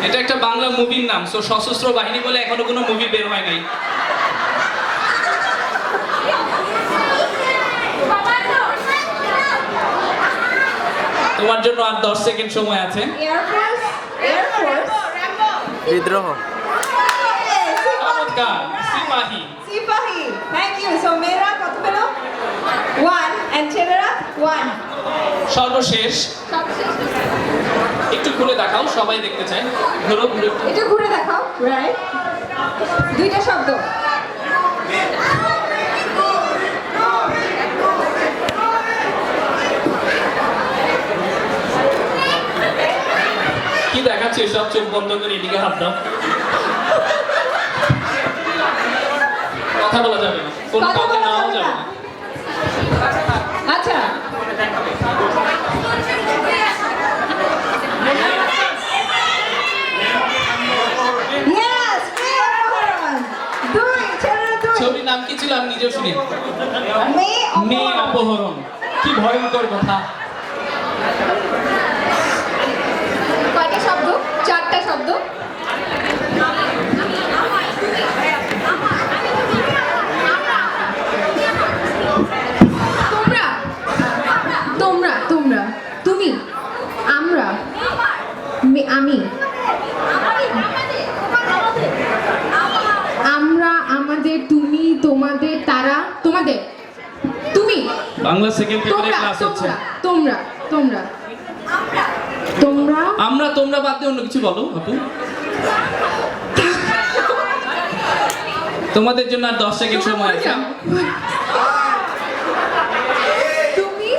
এটা একটা বাংলা মুভির নাম, সো সশস্ত্র বাহিনী বলে এখনো কোনো মুভি বের হয় নাই। তোমার জন্য আর 10 সেকেন্ড সময় আছে। বিদ্রোহ। চমৎকার, সিপাহী। সিপাহী, থ্যাংক ইউ। সো মেয়েরা কত পেলো? 1 এন্ড ছেলেরা 1। সর্বশেষ একটু ঘুরে দেখাও, সবাই দেখতে চায়। ঘুরো ঘুরে। একটু ঘুরে দেখাও। রাইট, দুইটা শব্দ। কি দেখাচ্ছে? সব চোখ বন্ধ করে এদিকে হাত দাও। কথা বলা যাবে না, কোনো কথা কাউকে বলা নাও যাবে যাবে না। না। আচ্ছা, Yes, মেয়ে অপহরণ। দুই, ছেলেরা দুই। ছবির নাম কি ছিল আমি নিজেও শুনি। মেয়ে মেয়ে অপহরণ। অপহরণ। কি ভয়ঙ্কর কথা। কয়টা শব্দ? 4টা শব্দ। তোমরা তোমরা তোমরা তুমি আমরা আমি আমরা আমাদের তুমি তোমাদের তারা তোমাদের তুমি বাংলা সেকেন্ড পেপারে তোমরা ক্লাস হচ্ছে। তোমরা তোমরা তোমরা আমরা তোমরা বাদ দিয়ে অন্য কিছু বলো আপু। তোমাদের জন্য আর 10 সেকেন্ড সময় আছে। তুমি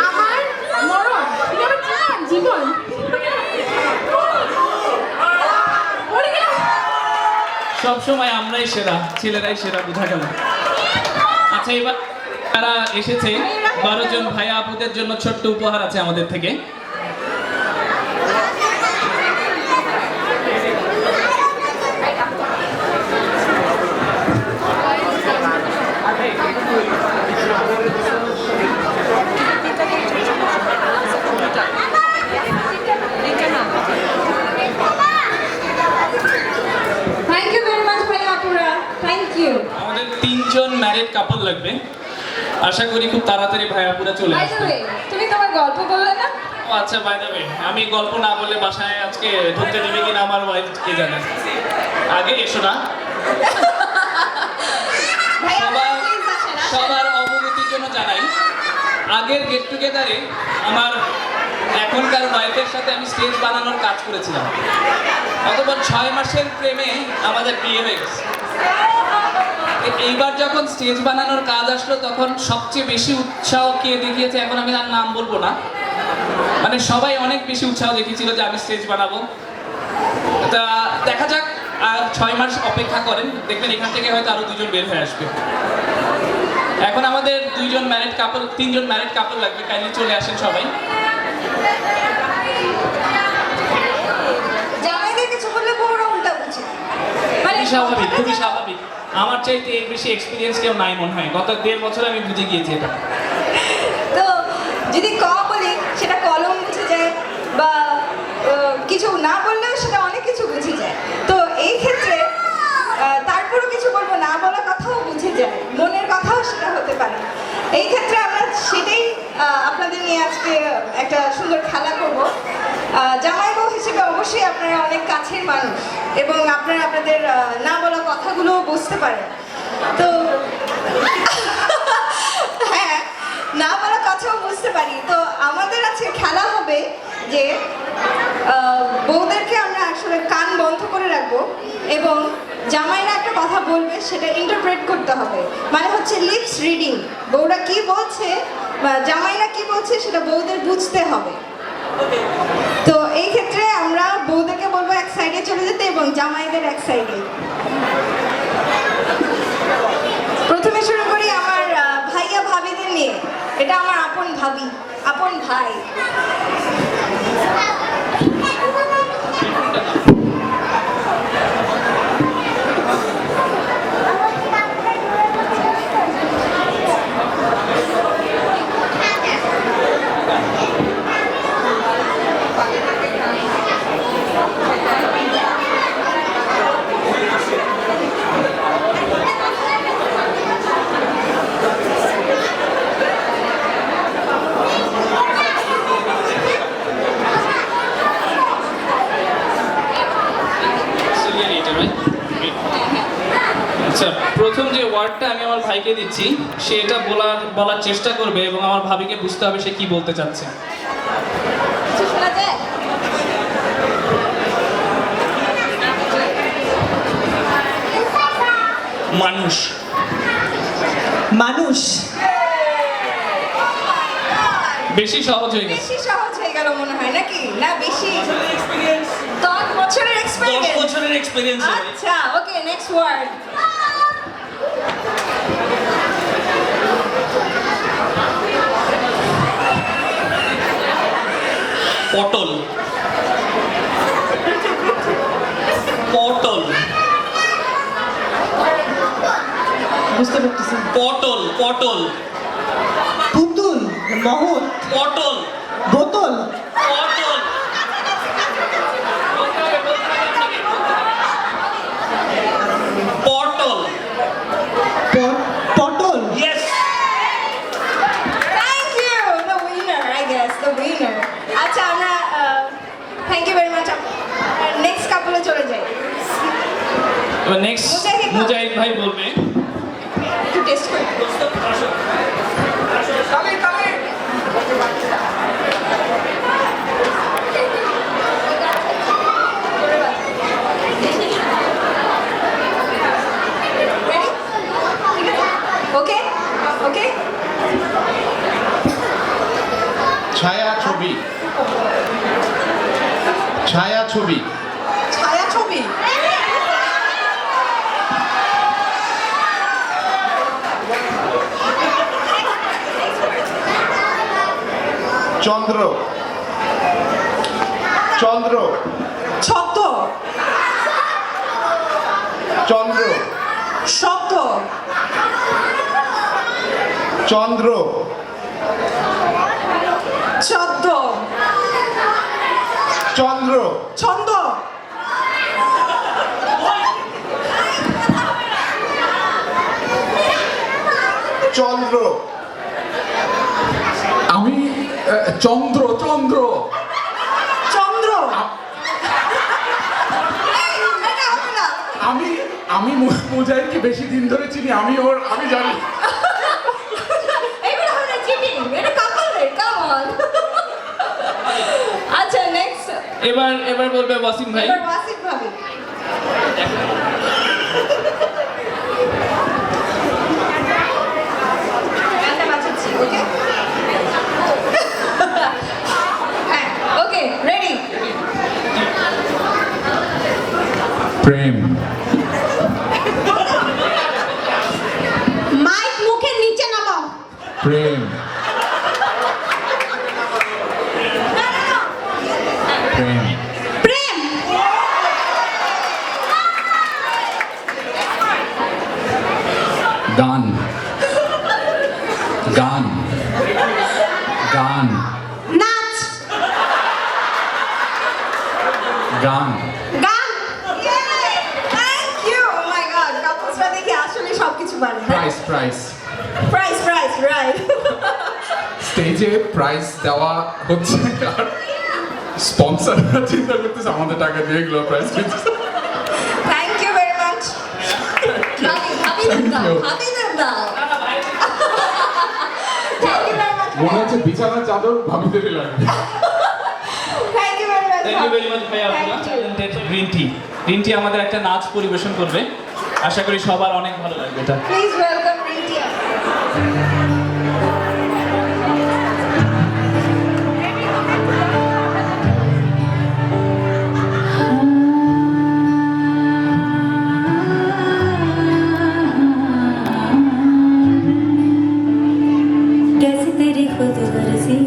আমার মরণ তুমি আমার জীবন মরে গেলাম। সব সময় আমরাই সেরা, ছেলেরাই সেরা, বোঝা গেল। আচ্ছা, এবার তারা এসেছে 12 জন ভাইয়া আপুদের জন্য ছোট্ট উপহার আছে আমাদের থেকে। থ্যাংক ইউ ভেরি মাচ ভাই আপুরা, থ্যাংক ইউ। আমাদের 3 জন ম্যারিড কাপল লাগবে। আশা করি খুব তাড়াতাড়ি ভাইয়াপুরা চলে বাই দ্য আসবে। ওয়ে, তুমি তোমার গল্প বললে না? ও আচ্ছা, বাই দ্য ওয়ে, আমি গল্প না বললে বাসায় আজকে ঢুকতে দেবে কিনা আমার ওয়াইফ কে জানে। আগে এসো না। ভাই সবার প্লিজ আসেন, আসেন। সবার অবগতির জন্য জানাই, আগের গেট টুগেদারে আমার এখনকার ওয়াইফের সাথে আমি স্টেজ বানানোর কাজ করেছিলাম। অতঃপর 6 মাসের প্রেমে আমাদের বিয়ে হয়ে গেছে। এইবার যখন স্টেজ বানানোর কাজ আসলো তখন সবচেয়ে বেশি উৎসাহ কে দেখিয়েছে, এখন আমি তার নাম বলবো না, মানে সবাই অনেক বেশি উৎসাহ দেখিয়েছিল যে আমি স্টেজ বানাবো। তা দেখা যাক, আর 6 মাস অপেক্ষা করেন, দেখবেন এখান থেকে হয়তো আরো 2 জন বের হয়ে আসবে। এখন আমাদের 2 জন ম্যারিড কাপল, 3 জন ম্যারিড কাপল লাগবে, কাইন্ডলি চলে আসেন সবাই। জামাইদের কিছু বললে বউরা উল্টা বুঝে। খুবই স্বাভাবিক, খুবই স্বাভাবিক। আমার চাইতে এর বেশি এক্সপিরিয়েন্স কেউ নাই মনে হয়। গত 1.5 বছর আমি বুঝে গিয়েছি এটা। তো যদি ক বলি সেটা কলম বুঝে যায়, বা কিছু না বললেও সেটা অনেক কিছু বুঝে যায়। তো এই ক্ষেত্রে তারপরও কিছু বলবো, না বলা কথাও বুঝে যায়, মনের কথাও সেটা হতে পারে। এই ক্ষেত্রে আমরা সেটাই আপনাদের নিয়ে আজকে একটা সুন্দর খেলা করব। জামাই বউ হিসেবে অবশ্যই আপনারা অনেক কাছের মানুষ এবং আপনারা আপনাদের না বলা কথাগুলোও বুঝতে পারেন। তো হ্যাঁ, না বলা কথাও বুঝতে পারি। তো আমাদের আজকে খেলা হবে যে বউদেরকে আমরা আসলে কান বন্ধ করে রাখবো এবং জামাইরা একটা কথা বলবে সেটা ইন্টারপ্রেট করতে হবে, মানে হচ্ছে লিপস রিডিং। বউরা কি বলছে বা জামাইরা কি বলছে সেটা বউদের বুঝতে হবে। তো এই ক্ষেত্রে আমরা বউদেরকে বলবো এক সাইডে চলে যেতে এবং জামাইদের এক সাইডে। প্রথমে শুরু করি আমার ভাইয়া ভাবিদের নিয়ে। এটা আমার আপন ভাবি, আপন ভাই। ওয়ার্ডটা আমি আমার ভাইকে দিচ্ছি, সে এটা বলার চেষ্টা করবে এবং আমার ভাবিকে বুঝতে হবে সে কি বলতে চাচ্ছে। কিছু শোনা যায়? মানুষ। মানুষ। বেশি সহজ হয়ে গেছে। বেশি সহজ হয়ে গেল মনে হয় নাকি? না বেশি 10 বছরের 10 এক্সপেরিয়েন্স। বছরের এক্সপেরিয়েন্স হবে। আচ্ছা ওকে নেক্সট ওয়ার্ড। পটল। পটল। বুঝতে পারতেছি। পটল। পটল। পুতুল, মহৎ, পটল। বোতল, পটল। পটল। পটল। Yes. Thank you the winner I guess the winner. আচ্ছা আমরা thank you very much. Next কাপলে চলে যাই। এবার নেক্সট মুজাহিদ ভাই বলবে। একটু টেস্ট করি। ওকে ওকে ছায়াছবি। ছায়াছবি। ছায়াছবি। চন্দ্র। চন্দ্র। ছদ্ম। চন্দ্র। শব্দ। চন্দ্র। ছদ্ম। চন্দ্র। ছন্দ। চন্দ্র। আমি চন্দ্র। চন্দ্র। চন্দ্র। এটা হবে না। আমি আমি মুজাহিদকে বেশি দিন ধরে চিনি, আমি জানি। এগুলো হবে না চিটিং। এটা কাপলের কাম অন। আচ্ছা নেক্সট। এবার বলবে ওয়াসিম ভাই। এবার ওয়াসিফ ভাবি। গানটা বাজাচ্ছি ওকে। হ্যাঁ ওকে রেডি। প্রেম। মাইক মুখের নিচে নামাও। প্রেম। প্রেম। প্রেম। গান। গান। গান। নাচ। গান। গান। Thank you oh my god কাপলসরা দেখি আসলে সবকিছু পারে। Price. Price. Price price right. স্টেজে প্রাইজ দেওয়া হচ্ছে আর স্পন্সররা চিন্তা করতেছে আমাদের টাকা দিয়ে এগুলো প্রাইজ কিনতেছে। Thank you very much. ভাবি দাও ভাবি দাও। Thank you very much. মনে হচ্ছে বিছানার চাদর ভাবিদেরই লাগবে। Thank you very much. Thank you very much ভাই আপনারা। Talented green tea. Green tea আমাদের একটা নাচ পরিবেশন করবে, আশা করি সবার অনেক ভালো লাগবে এটা। প্লিজ ওয়েলকাম রিন্টিয়া। कैसे तेरी खुद गर्जी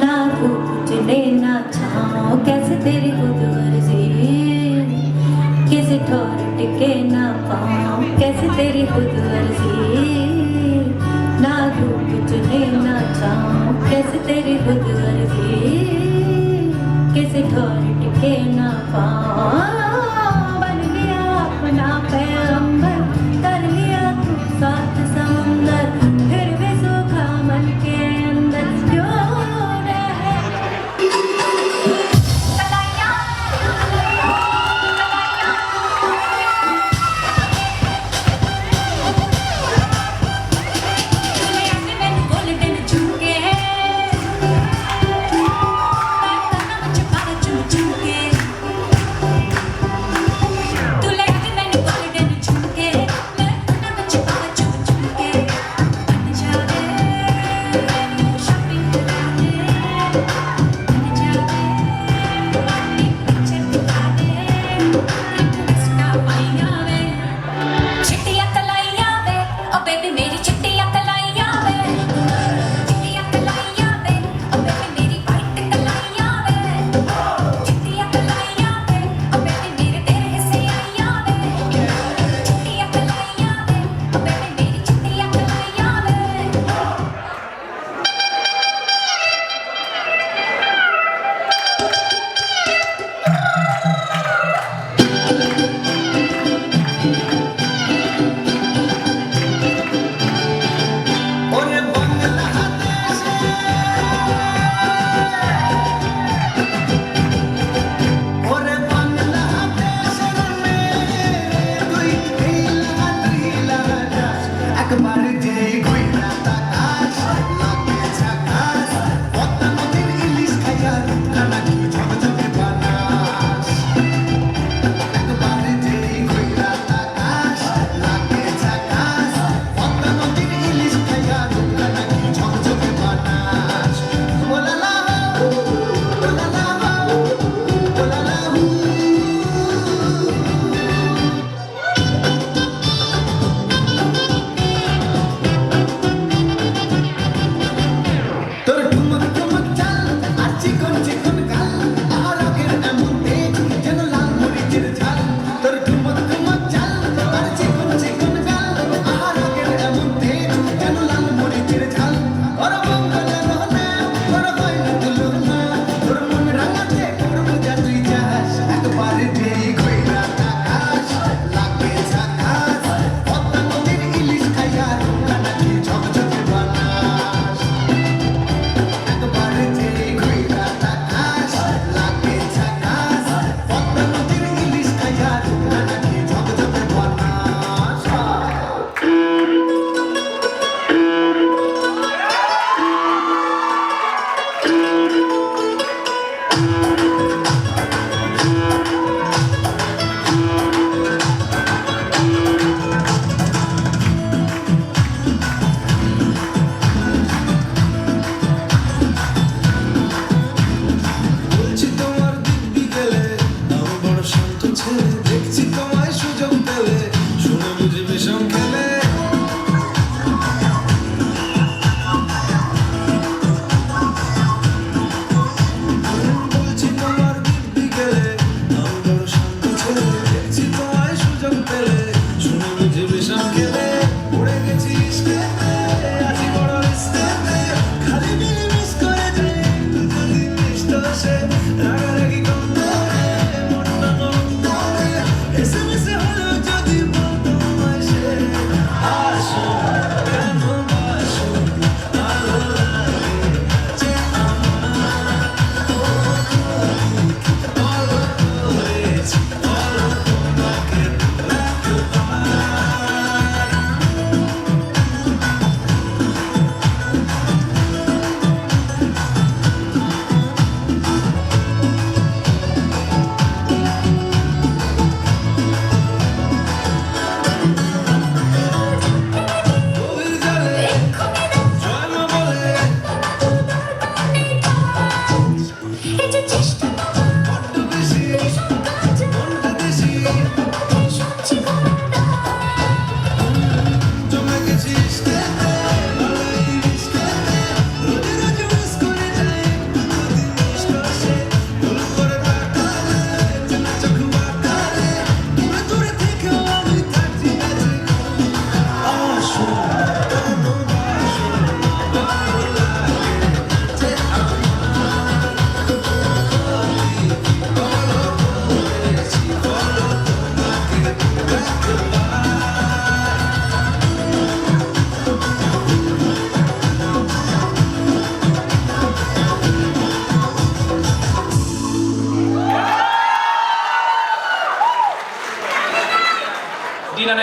ना धूप चले ना छाँव कैसे तेरी खुद गर्जी किसी ठोर टिके ना पाँव कैसे तेरी खुद गर्जी ना धूप चले ना छाँव कैसे तेरी खुद गर्जी किसी ठोर टिके ना पाँव बन गया अपना पैगंबर कर लिया तू साथ समुंदर फिर भी सूखा मन के अंदर क्यों रहे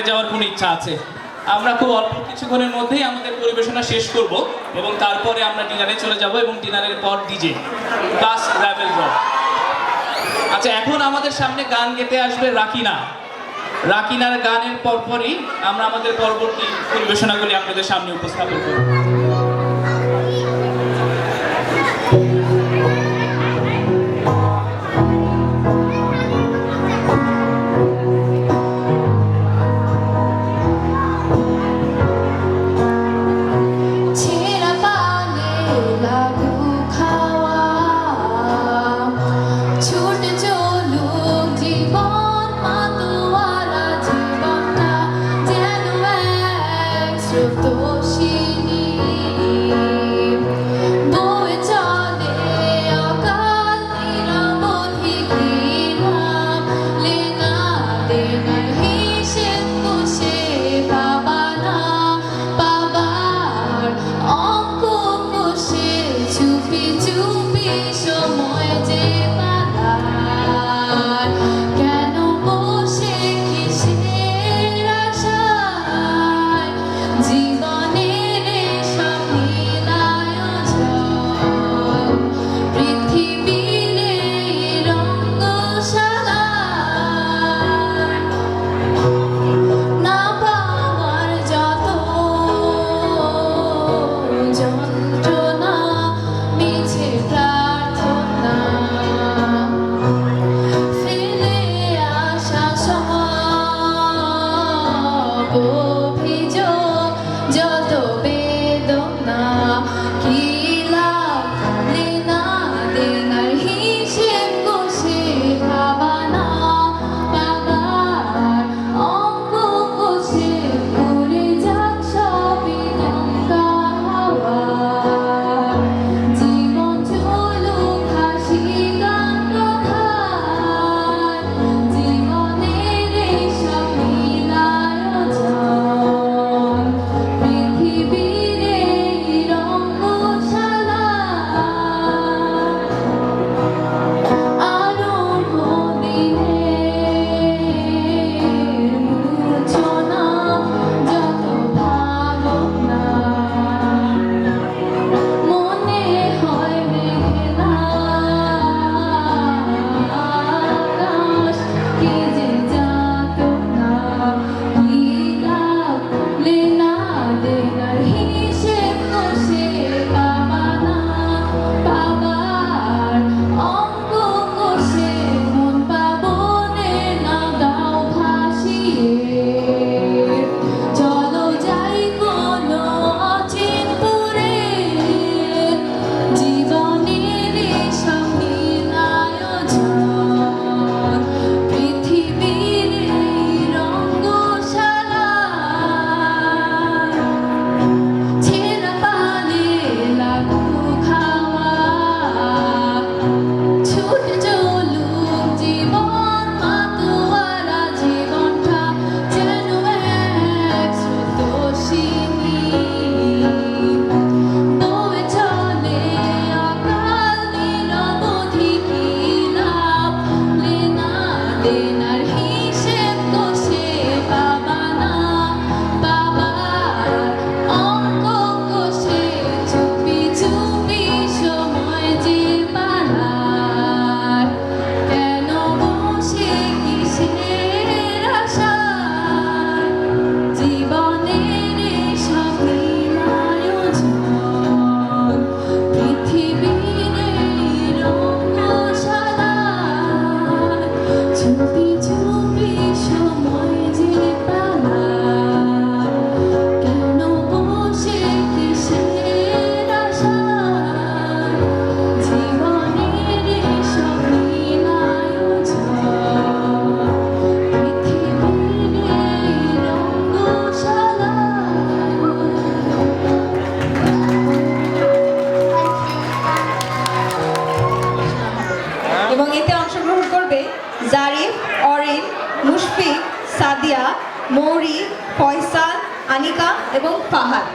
ডিনারে যাওয়ার কোনো ইচ্ছা আছে? আমরা খুব অল্প কিছুক্ষণের মধ্যেই আমাদের পরিবেশনা শেষ করব এবং তারপরে আমরা ডিনারে চলে যাব এবং ডিনারের পর ডিজে প্লাস রাভেল ড্র। আচ্ছা, এখন আমাদের সামনে গান গেতে আসবে রাকিনা। রাকিনার গানের পরপরই আমরা আমাদের পরবর্তী পরিবেশনাগুলি আপনাদের সামনে উপস্থাপন করব। ছেঁড়া পানে লাগু খাওয়া, ছুটে চলুক জীবন মাতোয়ারা জীবনটা যেন এক স্রোতস্বিনী। বয়ে চলে অকাল নিরবধি ঘৃণা, লেনা দেনার হিসেব কষে বাবা না বাবার অঙ্ক কষে চুপি চুপি সময় যে পালায়। কেন বসে কিসের আশায় জীবনের এসব নীলায়োজন, পৃথিবীর এই রঙ্গশালায় না পাওয়ার যত যন্ত্রণা মিছে প্রার্থনা, ফেলে আসা সব অভিযোগ যত বেদনা, কি লাভ লেনা দেনার হিসেব কষে ভাবা না বাবার অঙ্ক কষে উড়ে যাক সবই নৌকা হাওয়া। জীবন চলুক হাসি গান কথায়, জীবনের এইসব নীলায়োজন, পৃথিবীর এই রঙ্গশালায় আরম্ভ দিনের মূর্ছনা যত ভাবনা, মনে হয় মেঘলা আকাশ, কি যে যাতনা, কি লাভ লেনা দেনার হিসেব কষে পাবা না বাবার অঙ্ক কষে মন পাবনে না দাও ভাসিয়ে। চলো যাই কোনো অচিনপুরে, জীবনের এসব নীলায়োজন, পৃথিবীর এই রঙ্গশালায় ছেঁড়া পানে লাগু খাওয়া, ছুটে চলুক জীবন মাতোয়ারা জীবনটা যেন এক স্রোতস্বিনী। বয়ে চলে অকাল নিরবধি কি লাভ লেনা দেনার হিসেব কষে পাবা না বাবার অঙ্ক কষে চুপি চুপি সময় যে পালায়। কেন বসে কিসের আশায় জীবনের এসব নীলায়োজন, পৃথিবীর এই রঙ্গশালায় চুপি চুপি সময় যে পালায়। কেন বসে কিসের আশায় জীবনের এসব নীলায়োজন, পৃথিবীর এই রঙ্গশালায়। এবং এতে অংশগ্রহণ করবে জারিফ, অরিন, মুশফিক, সাদিয়া, মৌরি, ফয়সাল, আনিকা এবং ফাহাদ।